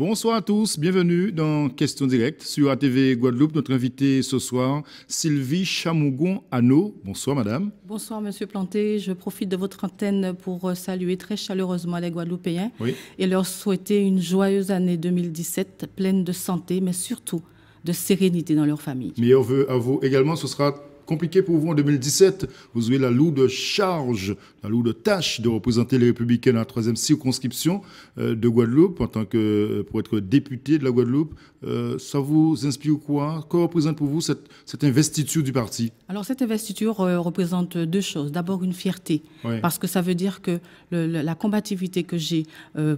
Bonsoir à tous, bienvenue dans Question Directe sur ATV Guadeloupe. Notre invitée ce soir, Sylvie Chamougon-Anneau. Bonsoir madame. Bonsoir monsieur Planté, je profite de votre antenne pour saluer très chaleureusement les Guadeloupéens et leur souhaiter une joyeuse année 2017 pleine de santé mais surtout de sérénité dans leur famille. Meilleurs vœux à vous également, ce sera compliqué pour vous en 2017. Vous aurez la lourde charge, la lourde tâche de représenter les Républicains dans la 3e circonscription de Guadeloupe en tant que pour être député de la Guadeloupe. Ça vous inspire quoi? Que représente pour vous cette investiture du parti? Alors cette investiture représente deux choses. D'abord une fierté, parce que ça veut dire que la combativité que j'ai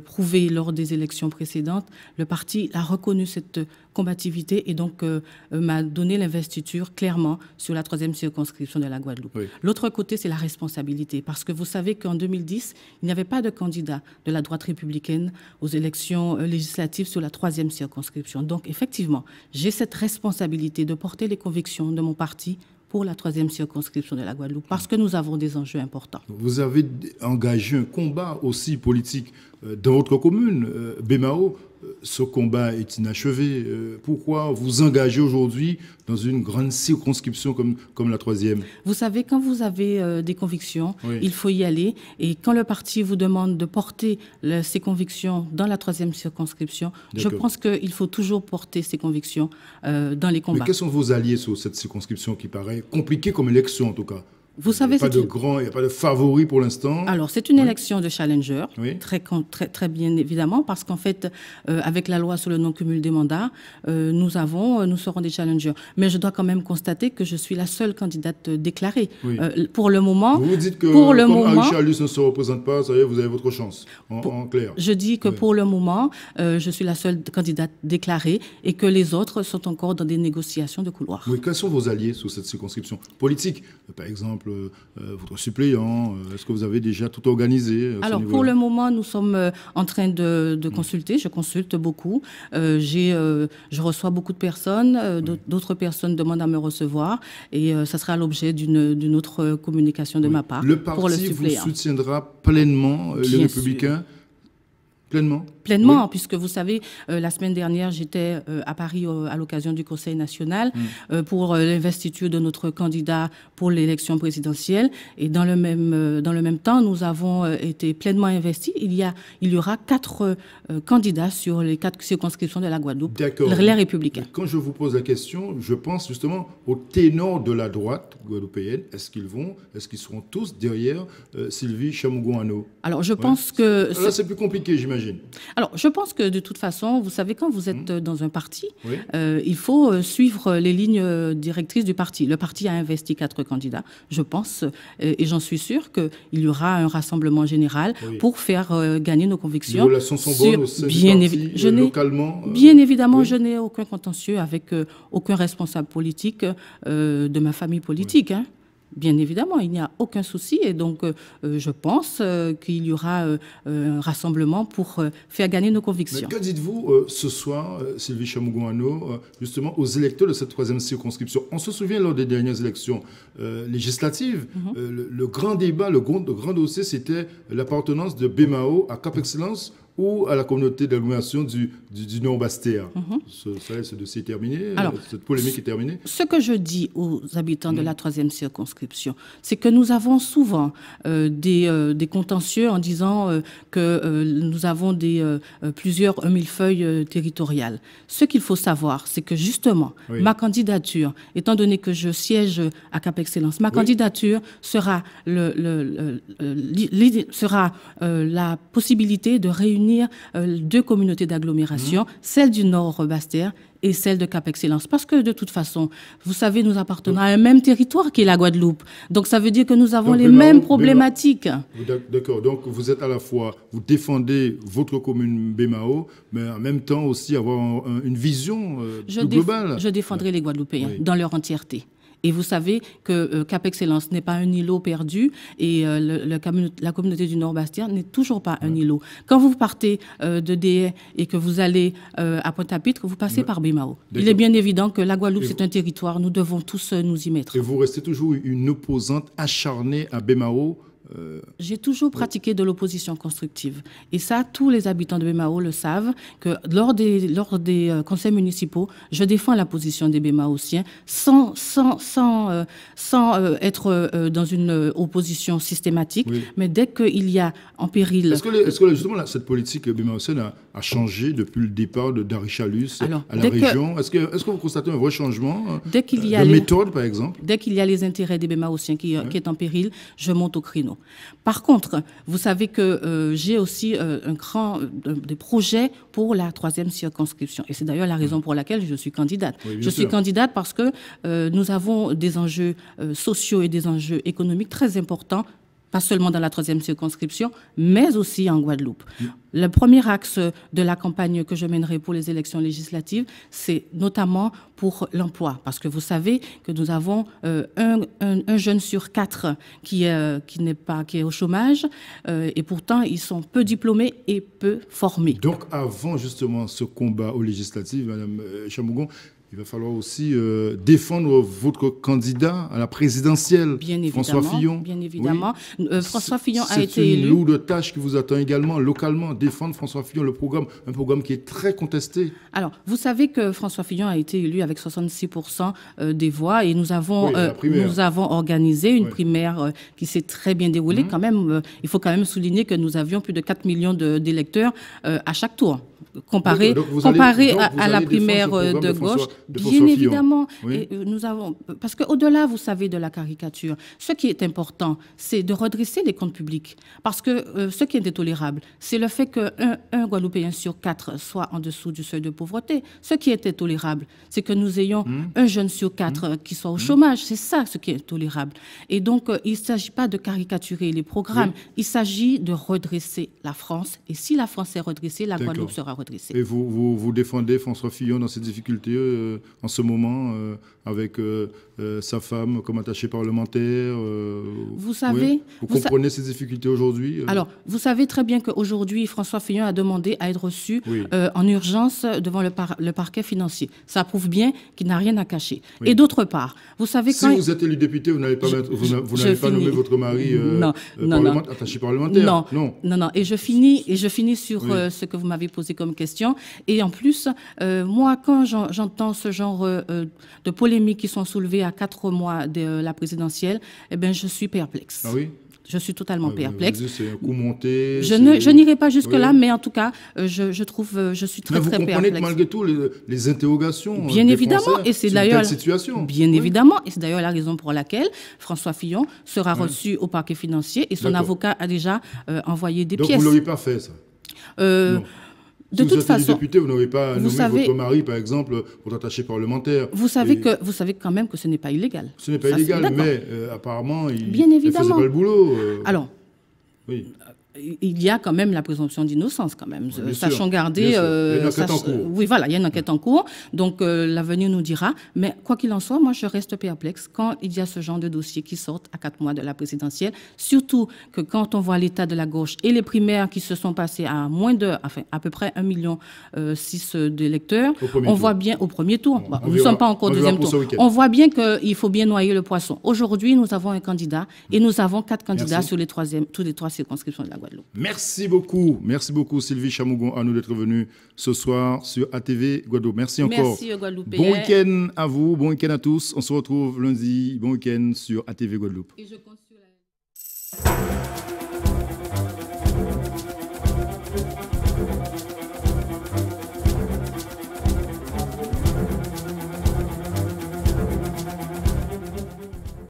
prouvée lors des élections précédentes, le parti a reconnu cette combativité et donc m'a donné l'investiture clairement sur la 3e circonscription de la Guadeloupe. L'autre côté, c'est la responsabilité, parce que vous savez qu'en 2010, il n'y avait pas de candidat de la droite républicaine aux élections législatives sur la 3e circonscription. Donc effectivement, j'ai cette responsabilité de porter les convictions de mon parti pour la 3e circonscription de la Guadeloupe, parce que nous avons des enjeux importants. Vous avez engagé un combat aussi politique dans votre commune, Bémao. Ce combat est inachevé. Pourquoi vous engagez aujourd'hui dans une grande circonscription comme la 3e? Vous savez, quand vous avez des convictions, il faut y aller. Et quand le parti vous demande de porter ces convictions dans la 3e circonscription, je pense qu'il faut toujours porter ces convictions dans les combats. Mais quels sont vos alliés sur cette circonscription qui paraît compliquée comme élection en tout cas? Vous savez, il n'y a pas de favori pour l'instant. Alors, c'est une élection de challenger, très bien évidemment, parce qu'en fait, avec la loi sur le non-cumul des mandats, nous serons des challengers. Mais je dois quand même constater que je suis la seule candidate déclarée. Pour le moment... Vous dites que comme Aïcha Luce ne se représente pas, ça y est, vous avez votre chance, en clair. Je dis que pour le moment, je suis la seule candidate déclarée et que les autres sont encore dans des négociations de couloir. Oui, quels sont vos alliés sur cette circonscription politique? Par exemple, votre suppléant, est-ce que vous avez déjà tout organisé? Alors pour le moment, nous sommes en train de consulter, je consulte beaucoup, je reçois beaucoup de personnes, d'autres personnes demandent à me recevoir et ça sera l'objet d'une autre communication de ma part. Le parti vous soutiendra pleinement, les Républicains? Pleinement, puisque vous savez, la semaine dernière, j'étais à Paris à l'occasion du Conseil national pour l'investiture de notre candidat pour l'élection présidentielle. Et dans le même temps, nous avons été pleinement investis. Il y aura 4 candidats sur les 4 circonscriptions de la Guadeloupe, les Républicains. Quand je vous pose la question, je pense justement au ténor de la droite guadeloupéenne. Est-ce qu'ils seront tous derrière Sylvie Chamougon-Anneau? Alors, je pense que... Là, c'est plus compliqué, j'imagine. Alors, je pense que de toute façon, vous savez, quand vous êtes dans un parti, il faut suivre les lignes directrices du parti. Le parti a investi 4 candidats, je pense, et j'en suis sûre qu'il y aura un rassemblement général pour faire gagner nos convictions. Les relations sont bonnes au sein du parti, localement Bien évidemment, je n'ai aucun contentieux avec aucun responsable politique de ma famille politique. Bien évidemment, il n'y a aucun souci et donc je pense qu'il y aura un rassemblement pour faire gagner nos convictions. Mais que dites-vous ce soir, Sylvie Chamougon-Anneau, justement aux électeurs de cette 3e circonscription? On se souvient lors des dernières élections législatives, le grand débat, le grand dossier, c'était l'appartenance de Bémao à Cap Excellence ou à la communauté d'agglomération du Nord-Bastia. Ce dossier est terminé, cette polémique est terminée. Ce que je dis aux habitants de la 3e circonscription, c'est que nous avons souvent des contentieux en disant que nous avons plusieurs millefeuilles territoriales. Ce qu'il faut savoir, c'est que justement, ma candidature, étant donné que je siège à Cap Excellence, ma candidature sera la possibilité de réunir 2 communautés d'agglomération, celle du Nord-Bastia et celle de Cap Excellence. Parce que de toute façon, vous savez, nous appartenons à un même territoire qui est la Guadeloupe. Donc ça veut dire que nous avons les mêmes problématiques. D'accord. Donc vous êtes à la fois, vous défendez votre commune Bémao, mais en même temps aussi avoir une vision plus globale. Je défendrai les Guadeloupéens dans leur entièreté. Et vous savez que Cap Excellence n'est pas un îlot perdu et la communauté du Nord-Bastia n'est toujours pas un îlot. Quand vous partez de Déhay et que vous allez à Pointe-à-Pitre, vous passez par Bémao. Il est bien évident que la Guadeloupe, c'est un territoire, nous devons tous nous y mettre. Et vous restez toujours une opposante acharnée à Bémao J'ai toujours pratiqué de l'opposition constructive. Et ça, tous les habitants de Bemao le savent, que lors des conseils municipaux, je défends la position des Bémaotiens sans être dans une opposition systématique. Oui. Mais dès qu'il y a en péril... Est-ce que justement, cette politique bémaotienne a changé depuis le départ de Dari Chalus à la région? Est-ce que vous constatez un vrai changement de méthode, par exemple? Dès qu'il y a les intérêts des Bémaotiens qui est en péril, je monte au créneau. Par contre, vous savez que j'ai aussi des projets pour la 3e circonscription. Et c'est d'ailleurs la raison pour laquelle je suis candidate. Oui, je suis candidate parce que nous avons des enjeux sociaux et des enjeux économiques très importants, pas seulement dans la 3e circonscription, mais aussi en Guadeloupe. Le premier axe de la campagne que je mènerai pour les élections législatives, c'est notamment pour l'emploi. Parce que vous savez que nous avons un jeune sur 4 qui est au chômage, et pourtant ils sont peu diplômés et peu formés. Donc avant justement ce combat aux législatives, Mme Chamougon, il va falloir aussi défendre votre candidat à la présidentielle, François Fillon. Bien évidemment. Oui. François Fillon a été élu. C'est une lourde tâche qui vous attend également, localement, défendre François Fillon, un programme qui est très contesté. Alors, vous savez que François Fillon a été élu avec 66% des voix et nous avons organisé une primaire qui s'est très bien déroulée. Quand même, il faut quand même souligner que nous avions plus de 4 millions d'électeurs à chaque tour. Comparé à la primaire de gauche, bien évidemment. Oui. Et nous avons, parce qu'au-delà, vous savez, de la caricature, ce qui est important, c'est de redresser les comptes publics. Parce que ce qui est intolérable, c'est le fait qu'un Guadeloupéen sur 4 soit en dessous du seuil de pauvreté. Ce qui est intolérable, c'est que nous ayons un jeune sur 4 qui soit au chômage. C'est ça ce qui est intolérable. Et donc, il ne s'agit pas de caricaturer les programmes. Il s'agit de redresser la France. Et si la France est redressée, la Guadeloupe sera redressée. Et vous défendez François Fillon dans ses difficultés en ce moment, avec sa femme comme attachée parlementaire Vous savez... Vous comprenez ses difficultés aujourd'hui Alors, vous savez très bien qu'aujourd'hui, François Fillon a demandé à être reçu en urgence devant le parquet financier. Ça prouve bien qu'il n'a rien à cacher. Oui. Et d'autre part, vous savez... Si vous êtes élu député, vous n'allez pas, nommer votre mari attaché parlementaire? Non. Et je finis sur ce que vous m'avez posé comme question. Et en plus, moi, quand j'entends ce genre de polémiques qui sont soulevées à 4 mois de la présidentielle, eh bien, je suis perplexe. Ah oui? Je suis totalement perplexe. C'est un coup monté. Je n'irai pas jusque-là, mais en tout cas, je suis très perplexe. Vous comprenez que malgré tout les interrogations bien évidemment, Français, et c'est d'ailleurs situation. Bien évidemment, et c'est d'ailleurs la raison pour laquelle François Fillon sera reçu au parquet financier et son avocat a déjà envoyé des pièces. Donc vous l'auriez pas fait ça? Non. De toute façon, député, vous n'aurez pas nommé votre mari, par exemple, pour attaché parlementaire. Vous savez quand même que ce n'est pas illégal. Ce n'est pas illégal, mais apparemment, il ne faisait pas le boulot. Alors, oui. Il y a quand même la présomption d'innocence, quand même. Sachant garder... il y a une enquête en cours. Oui, voilà, il y a une enquête en cours. Donc, l'avenir nous dira. Mais quoi qu'il en soit, moi, je reste perplexe quand il y a ce genre de dossiers qui sortent à 4 mois de la présidentielle. Surtout que quand on voit l'état de la gauche et les primaires qui se sont passées à à peu près 1,6 million d'électeurs, on voit bien au premier tour. Nous ne sommes pas encore au deuxième tour. On voit bien qu'il faut bien noyer le poisson. Aujourd'hui, nous avons un candidat et nous avons 4 candidats sur toutes les 3 circonscriptions de la Guadeloupe. Merci beaucoup Sylvie Chamougon à nous d'être venue ce soir sur ATV Guadeloupe. Merci encore. Merci Guadeloupe. Bon week-end à vous, bon week-end à tous. On se retrouve lundi, bon week-end sur ATV Guadeloupe. Et je compte sur la...